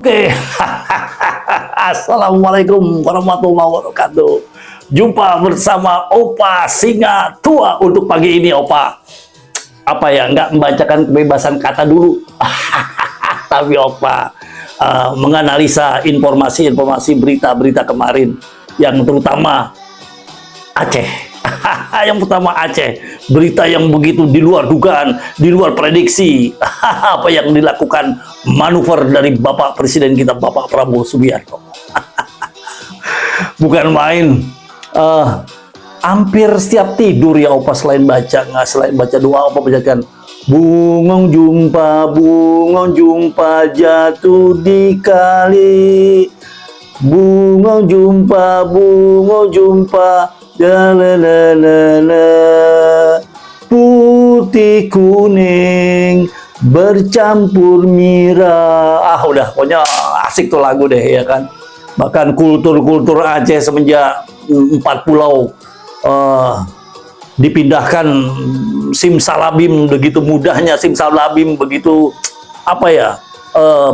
Oke, Assalamualaikum warahmatullahi wabarakatuh. Jumpa bersama Opa Singa Tua untuk pagi ini, Opa. Apa ya, nggak membacakan kebebasan kata dulu, tapi Opa menganalisa informasi-informasi berita-berita kemarin, yang terutama Aceh. Yang pertama Aceh, berita yang begitu di luar dugaan, di luar prediksi. Apa yang dilakukan manuver dari Bapak Presiden kita, Bapak Prabowo Subianto. Bukan main. Hampir setiap tidur ya Opa, selain baca doa, Opa bacakan bungong jumpa jatuh di kali, bungong jumpa putih kuning bercampur mira. Udah, pokoknya asik tuh lagu deh ya kan. Bahkan kultur Aceh semenjak 4 pulau dipindahkan simsalabim, begitu mudahnya simsalabim, begitu apa ya,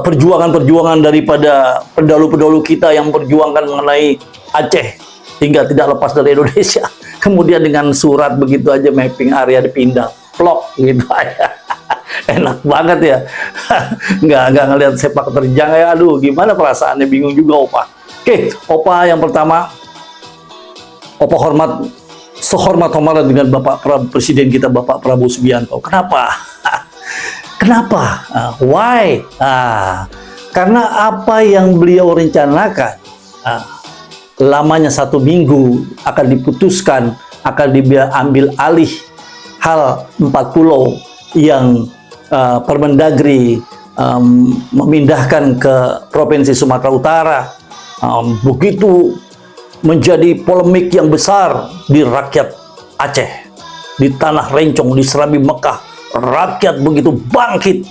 perjuangan daripada pendahulu kita yang perjuangkan mengenai Aceh hingga tidak lepas dari Indonesia. Kemudian dengan surat begitu aja mapping area dipindah, plok gitu aja. Enak banget ya. nggak ngelihat sepak terjang ya. Aduh, gimana perasaannya, bingung juga Opa. Oke, Opa yang pertama, Opa sehormat-hormat dengan Bapak Presiden kita, Bapak Prabowo Subianto. Kenapa? Kenapa? Why? Karena apa yang beliau rencanakan, lamanya 1 minggu akan diputuskan, akan diambil alih hal 4 pulau yang Permendagri memindahkan ke Provinsi Sumatera Utara. Begitu menjadi polemik yang besar di rakyat Aceh, di tanah Rencong, di Serambi Mekah. Rakyat begitu bangkit.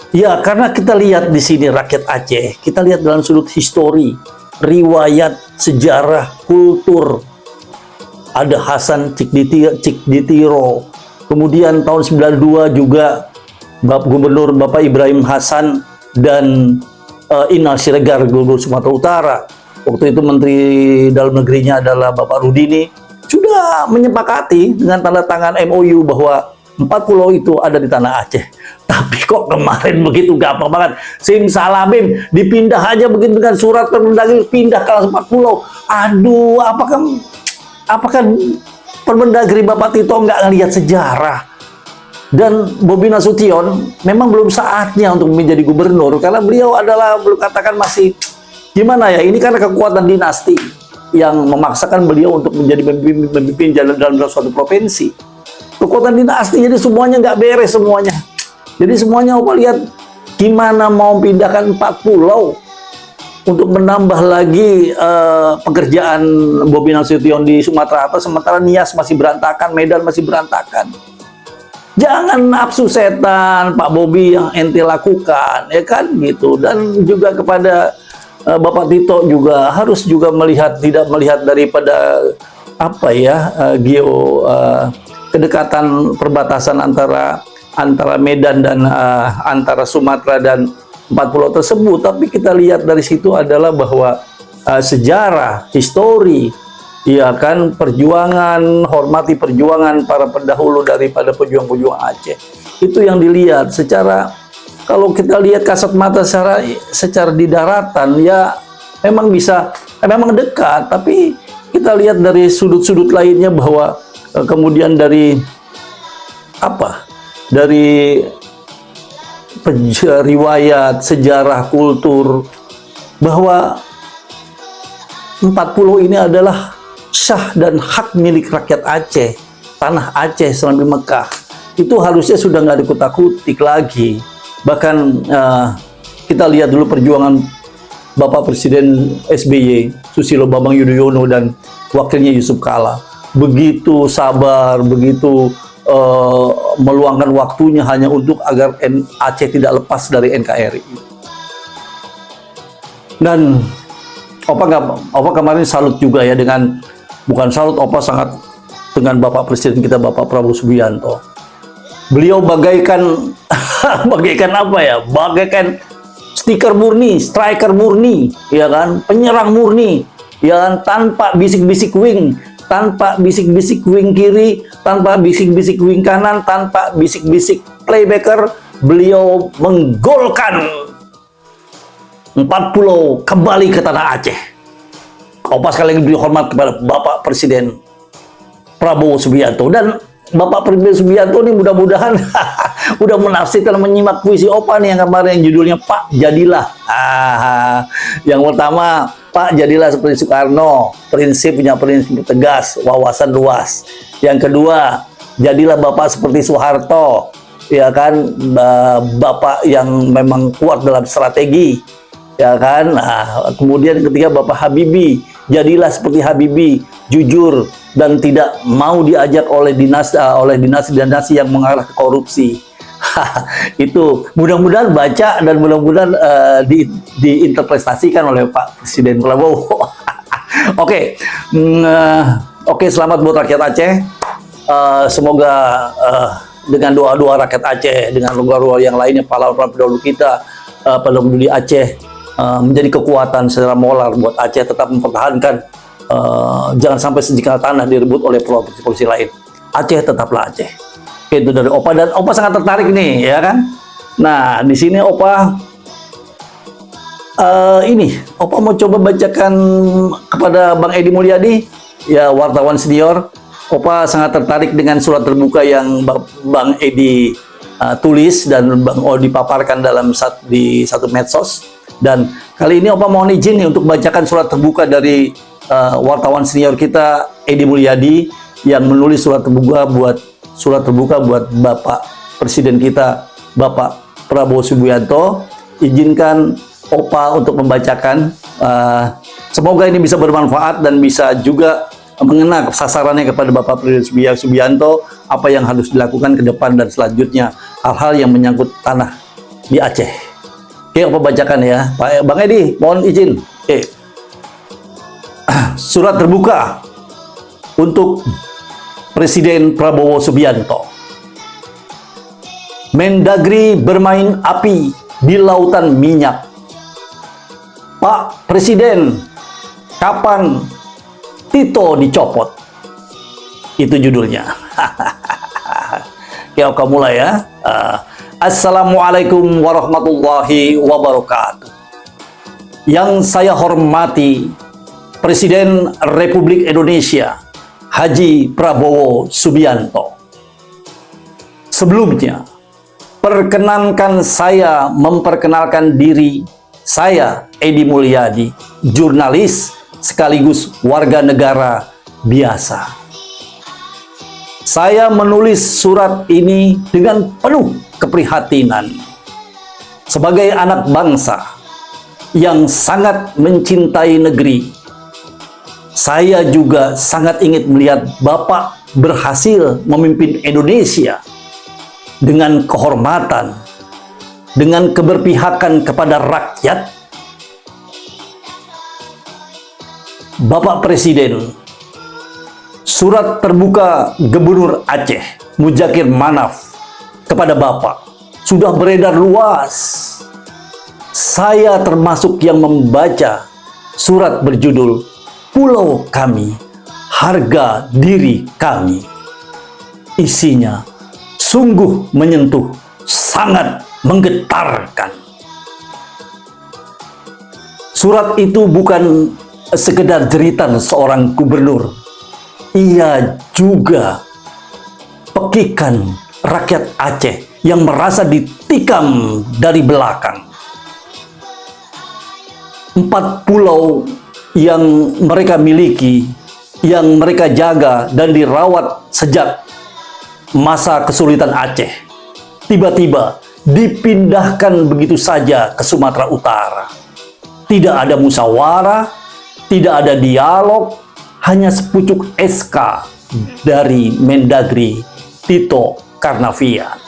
Ya, karena kita lihat di sini rakyat Aceh, kita lihat dalam sudut histori, riwayat, sejarah, kultur. Ada Hasan Cikditiro. Kemudian tahun 92 juga Gubernur Bapak Ibrahim Hasan dan Inal Siregar, Gubernur Sumatera Utara. Waktu itu Menteri Dalam Negerinya adalah Bapak Rudini. Sudah menyepakati dengan tanda tangan MOU bahwa 4 pulau itu ada di tanah Aceh. Tapi kok kemarin begitu gampang banget, simsalabim, dipindah aja begitu dengan surat Permendagri, pindah ke 4 pulau. Aduh, apakah Permendagri Bapak Tito nggak ngelihat sejarah? Dan Bobi Nasution memang belum saatnya untuk menjadi gubernur, karena beliau adalah, belum katakan masih gimana ya, ini karena kekuatan dinasti yang memaksakan beliau untuk menjadi pemimpin dalam suatu provinsi. Kekuatan dinasti, jadi semuanya nggak beres semuanya. Jadi semuanya Opa lihat gimana mau pindahkan 4 pulau untuk menambah lagi pekerjaan Bobi Nasution di Sumatera Atas, sementara Nias masih berantakan, Medan masih berantakan. Jangan nafsu setan Pak Bobi yang ente lakukan, ya kan gitu. Dan juga kepada Bapak Tito juga harus juga melihat, tidak melihat daripada apa ya, kedekatan perbatasan antara Medan dan antara Sumatera dan 4 pulau tersebut. Tapi kita lihat dari situ adalah bahwa sejarah, histori, ya kan, perjuangan, hormati perjuangan para pendahulu daripada pejuang-pejuang Aceh. Itu yang dilihat secara, kalau kita lihat kasat mata secara di daratan ya memang bisa, memang dekat, tapi kita lihat dari sudut-sudut lainnya bahwa kemudian dari apa? Dari riwayat, sejarah, kultur, bahwa 4 pulau ini adalah sah dan hak milik rakyat Aceh, tanah Aceh, Serambi Mekah. Itu harusnya sudah nggak dikutak-kutik lagi. Bahkan kita lihat dulu perjuangan Bapak Presiden SBY, Susilo Bambang Yudhoyono, dan wakilnya Yusuf Kala. Begitu sabar, begitu meluangkan waktunya hanya untuk agar Aceh tidak lepas dari NKRI. Dan Opa kemarin salut juga ya dengan, bukan salut, Opa sangat dengan Bapak Presiden kita, Bapak Prabowo Subianto. Beliau bagaikan bagaikan apa ya? Bagaikan stiker murni, striker murni, ya kan, penyerang murni, ya kan, tanpa bisik-bisik wing, tanpa bisik-bisik wing kiri, tanpa bisik-bisik wing kanan, tanpa bisik-bisik playmaker, beliau menggolkan 4 pulau kembali ke tanah Aceh. Opa sekali lagi beri hormat kepada Bapak Presiden Prabowo Subianto. Dan Bapak Presiden Subianto ini mudah-mudahan udah menafsirkan, menyimak puisi Opa nih yang kemarin yang judulnya Pak Jadilah. Yang pertama, Pak Jadilah seperti Soekarno, punya prinsip tegas, wawasan luas. Yang kedua, jadilah Bapak seperti Soeharto, ya kan, Bapak yang memang kuat dalam strategi, ya kan. Nah, kemudian ketiga, Bapak Habibie, jadilah seperti Habibie, jujur dan tidak mau diajak oleh dinasti yang mengarah ke korupsi. Itu mudah-mudahan baca dan mudah-mudahan diinterpretasikan oleh Pak Presiden Prabowo. Oke, oke, selamat buat rakyat Aceh. Semoga dengan doa-doa rakyat Aceh, dengan doa-doa yang lainnya, pahlawan pendahulu kita, pendahulu di Aceh, menjadi kekuatan secara moral buat Aceh tetap mempertahankan. Jangan sampai sejengkal tanah direbut oleh provinsi-provinsi lain. Aceh tetaplah Aceh. Itu dari Opa, dan Opa sangat tertarik nih, ya kan. Nah, di sini Opa Opa mau coba bacakan kepada Bang Edi Mulyadi, ya, wartawan senior. Opa sangat tertarik dengan surat terbuka yang Bang Edi tulis dan Bang Odi paparkan di satu medsos. Dan kali ini Opa mohon izin nih untuk bacakan surat terbuka dari wartawan senior kita Edi Mulyadi yang menulis surat terbuka buat Bapak Presiden kita Bapak Prabowo Subianto. Izinkan Opa untuk membacakan. Semoga ini bisa bermanfaat dan bisa juga mengena sasarannya kepada Bapak Presiden Subianto, apa yang harus dilakukan ke depan dan selanjutnya, hal-hal yang menyangkut tanah di Aceh. Oke, Opa bacakan ya. Bang Edi, mohon izin. Oke. Surat terbuka untuk Presiden Prabowo Subianto. Mendagri bermain api di lautan minyak. Pak Presiden, kapan Tito dicopot? Itu judulnya. Oke, Oka mulai ya. Assalamualaikum warahmatullahi wabarakatuh. Yang saya hormati Presiden Republik Indonesia Haji Prabowo Subianto. Sebelumnya, perkenankan saya memperkenalkan diri. Saya Edi Mulyadi, jurnalis sekaligus warga negara biasa. Saya menulis surat ini dengan penuh keprihatinan. Sebagai anak bangsa yang sangat mencintai negeri, saya juga sangat ingin melihat Bapak berhasil memimpin Indonesia dengan kehormatan, dengan keberpihakan kepada rakyat. Bapak Presiden, surat terbuka Gubernur Aceh Muzakir Manaf kepada Bapak sudah beredar luas. Saya termasuk yang membaca surat berjudul Pulau Kami, Harga Diri Kami. Isinya sungguh menyentuh, sangat menggetarkan. Surat itu bukan sekedar jeritan seorang gubernur. Ia juga pekikan rakyat Aceh yang merasa ditikam dari belakang. 4 pulau yang mereka miliki, yang mereka jaga dan dirawat sejak masa kesulitan Aceh, tiba-tiba dipindahkan begitu saja ke Sumatera Utara. Tidak ada musyawarah, tidak ada dialog, hanya sepucuk SK dari Mendagri Tito Karnavian.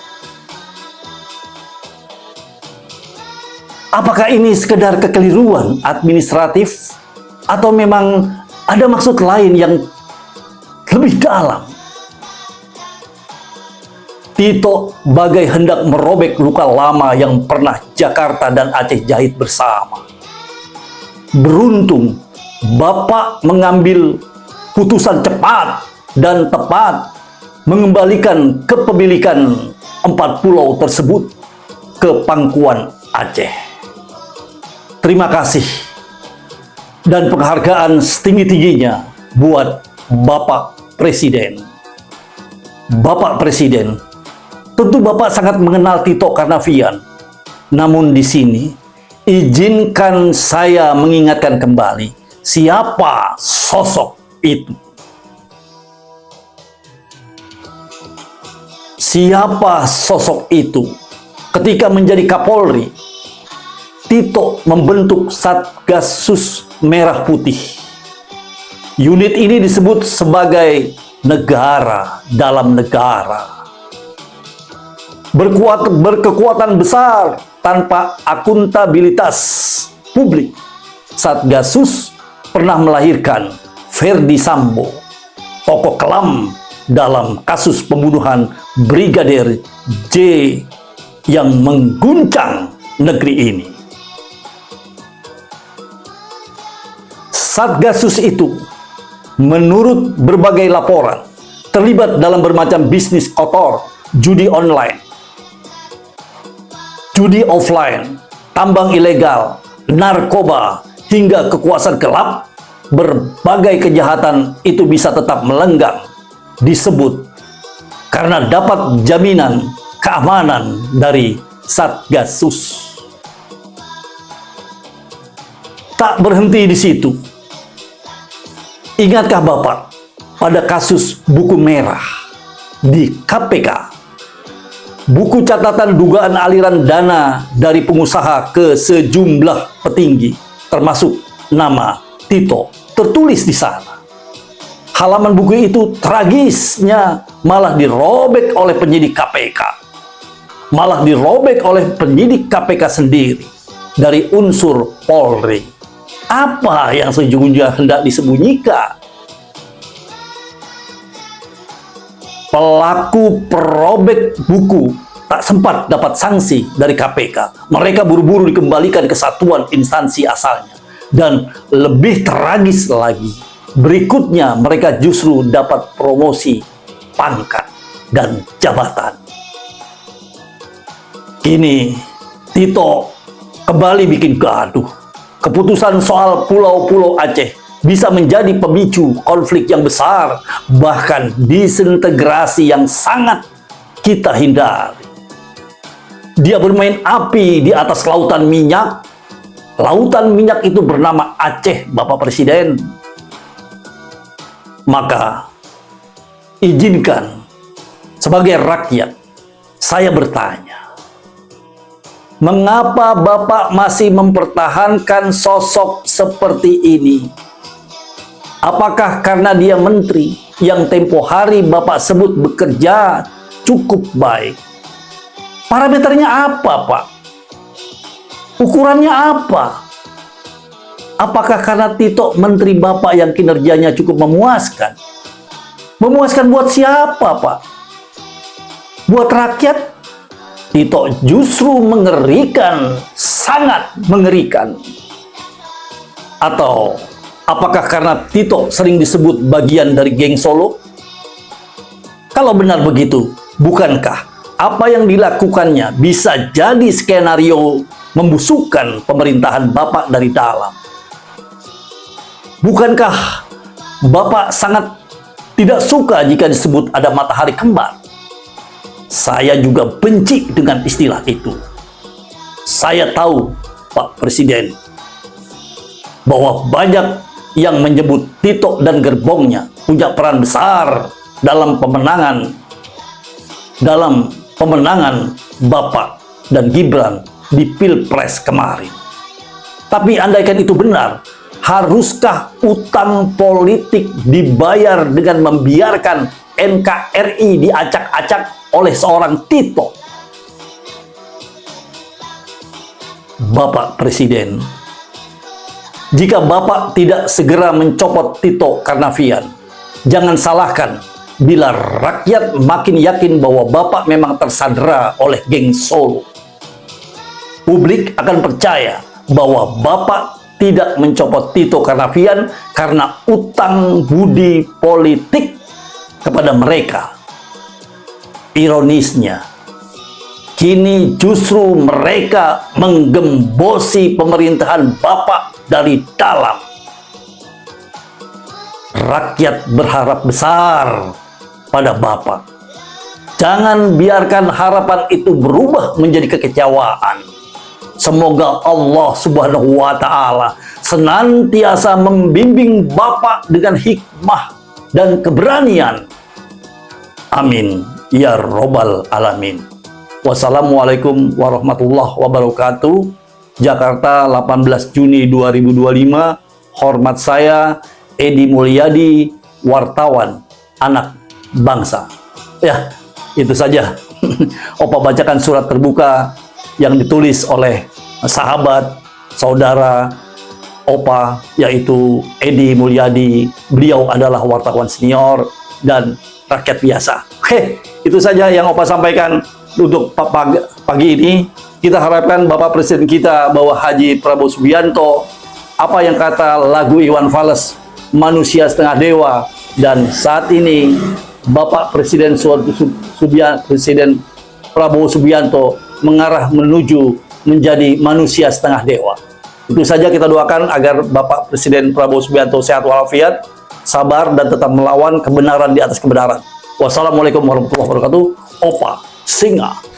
Apakah ini sekedar kekeliruan administratif atau memang ada maksud lain yang lebih dalam? Tito bagai hendak merobek luka lama yang pernah Jakarta dan Aceh jahit bersama. Beruntung Bapak mengambil putusan cepat dan tepat mengembalikan kepemilikan 4 pulau tersebut ke pangkuan Aceh. Terima kasih dan penghargaan setinggi-tingginya buat Bapak Presiden. Bapak Presiden, tentu Bapak sangat mengenal Tito Karnavian. Namun di sini, izinkan saya mengingatkan kembali siapa sosok itu. Siapa sosok itu? Ketika menjadi Kapolri, Tito membentuk Satgasus Merah Putih. Unit ini disebut sebagai negara dalam negara. Berkekuatan besar tanpa akuntabilitas publik. Satgasus pernah melahirkan Ferdi Sambo, tokoh kelam dalam kasus pembunuhan Brigadir J yang mengguncang negeri ini. Satgasus itu, menurut berbagai laporan, terlibat dalam bermacam bisnis kotor, judi online, judi offline, tambang ilegal, narkoba, hingga kekuasaan gelap. Berbagai kejahatan itu bisa tetap melenggang, disebut karena dapat jaminan keamanan dari Satgasus. Tak berhenti di situ. Ingatkah Bapak pada kasus buku merah di KPK? Buku catatan dugaan aliran dana dari pengusaha ke sejumlah petinggi, termasuk nama Tito, tertulis di sana. Halaman buku itu tragisnya malah dirobek oleh penyidik KPK. Malah dirobek oleh penyidik KPK sendiri dari unsur Polri. Apa yang sejujurnya hendak disembunyikan? Pelaku perobek buku tak sempat dapat sanksi dari KPK. Mereka buru-buru dikembalikan ke satuan instansi asalnya. Dan lebih tragis lagi, berikutnya mereka justru dapat promosi, pangkat, dan jabatan. Kini Tito kembali bikin gaduh. Keputusan soal pulau-pulau Aceh bisa menjadi pemicu konflik yang besar, bahkan disintegrasi yang sangat kita hindari. Dia bermain api di atas lautan minyak. Lautan minyak itu bernama Aceh, Bapak Presiden. Maka, izinkan sebagai rakyat, saya bertanya, mengapa Bapak masih mempertahankan sosok seperti ini? Apakah karena dia menteri yang tempo hari Bapak sebut bekerja cukup baik? Parameternya apa, Pak? Ukurannya apa? Apakah karena Tito menteri Bapak yang kinerjanya cukup memuaskan? Memuaskan buat siapa, Pak? Buat rakyat? Tito justru mengerikan, sangat mengerikan. Atau apakah karena Tito sering disebut bagian dari geng Solo? Kalau benar begitu, bukankah apa yang dilakukannya bisa jadi skenario membusukkan pemerintahan Bapak dari dalam? Bukankah Bapak sangat tidak suka jika disebut ada matahari kembar? Saya juga benci dengan istilah itu. Saya tahu, Pak Presiden, bahwa banyak yang menyebut Tito dan gerbongnya punya peran besar dalam pemenangan Bapak dan Gibran di Pilpres kemarin. Tapi andaikan itu benar, haruskah utang politik dibayar dengan membiarkan NKRI diacak-acak oleh seorang Tito? Bapak Presiden, jika Bapak tidak segera mencopot Tito Karnavian, jangan salahkan bila rakyat makin yakin bahwa Bapak memang tersandera oleh geng Solo. Publik akan percaya bahwa Bapak tidak mencopot Tito Karnavian karena utang budi politik kepada mereka. Ironisnya, kini justru mereka menggembosi pemerintahan Bapak dari dalam. Rakyat berharap besar pada Bapak. Jangan biarkan harapan itu berubah menjadi kekecewaan. Semoga Allah Subhanahu wa Ta'ala senantiasa membimbing Bapak dengan hikmah dan keberanian. Amin ya Robbal Alamin. Wassalamualaikum warahmatullahi wabarakatuh. Jakarta, 18 Juni 2025. Hormat saya, Edi Mulyadi, wartawan, anak bangsa. Ya, itu saja. Opa bacakan surat terbuka yang ditulis oleh sahabat, saudara Opa, yaitu Edi Mulyadi. Beliau adalah wartawan senior dan rakyat biasa. Oke, itu saja yang Opa sampaikan untuk pagi ini. Kita harapkan Bapak Presiden kita, bahwa Haji Prabowo Subianto, apa yang kata lagu Iwan Fals, manusia setengah dewa, dan saat ini Bapak Presiden Prabowo Subianto mengarah menuju menjadi manusia setengah dewa. Itu saja kita doakan agar Bapak Presiden Prabowo Subianto sehat walafiat, sabar, dan tetap melawan kebenaran di atas kebenaran. Wassalamualaikum warahmatullahi wabarakatuh. Opa Singa.